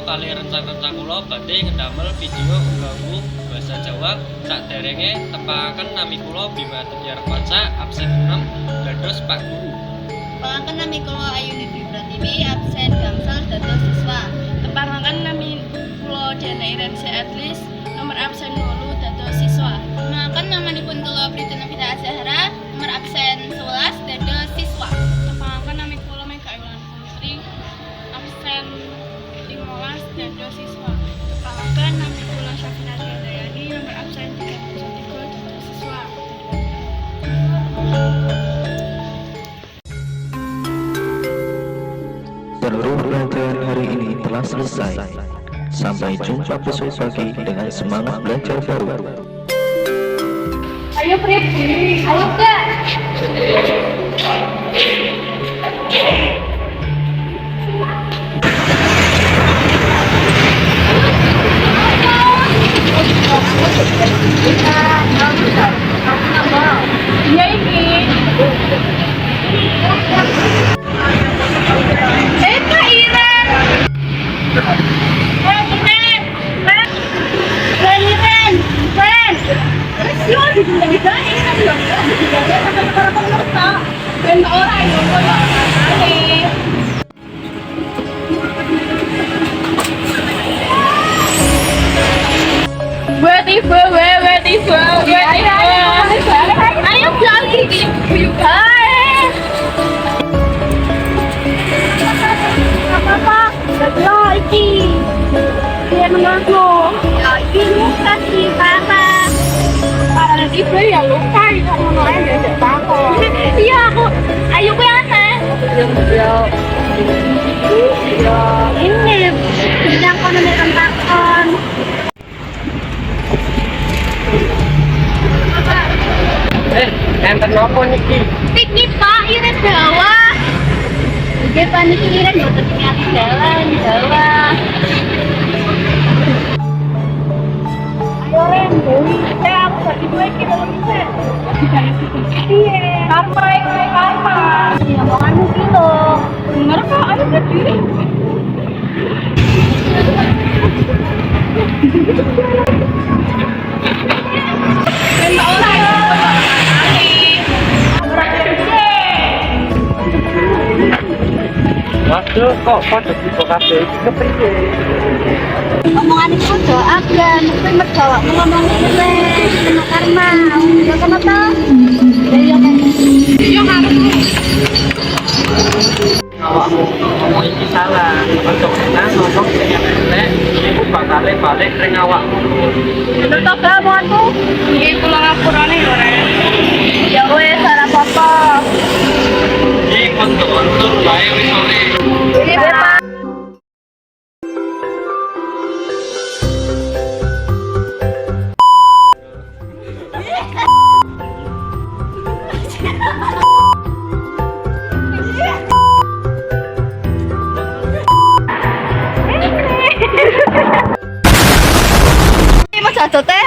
kali rencana kula badhe ngedamel video ganggu bahasa Jawa saderenge tepakaken nami kula Bima Tiar Paca absen 6 dados Pak Guru. Tepangaken nami kula Ayuni Dwi Pratiwi absen gangsal dados siswa. Tepangaken nami kula Diana Irensi Atlis nomor absen 8 dados siswa. Tepangaken namanipun kula Prituna Vita Azahara nomor absen 11 dados siswa. Tepangaken nami kula Mega Iwan Putri absen 15 dados siswa. Tepangaken nami kula Syafina Dayani nomor absen 33 dados siswa. Seluruh pelajaran hari ini telah selesai. Sampai jumpa besok pagi dengan semangat belajar baru. Ayo Prip, ayo Kak. Iya ini. Kak Iren. Ayo lagi. Apa? Lagi. Dia mengaku. Ya, ini kasih papa. Para di ya lupa itu ngomongnya enggak apa-apa. Iya aku. Ayo gue aneh. Ya. Ini sedang kono takon. Enten nopo niki? Piknik Pak Iren Jawa. Oke Pak niki Iren mboten niat jalan Jawa. Ayo Ren, Dewi, aku bagi gue kita bisa. Iya. Karma. Ya mau anu kilo. Bener kok, ayo berdiri. Waduh, kok pada buka kabeh iki kepriye? Omongan itu doakan, mesti mergawa ngomong ini sama karma. Ya kenapa? Ya kan. Yo harus. Awakmu ngomong iki salah. Ojo nang ngomong sing elek, iku bakal balik ring awakmu. Bener to gamonku? Iki kula ngapurane yo Ren. Ya wes ora apa-apa. Iki kontur wae wis sore. Ini Pak. Ini mau jatuh teh.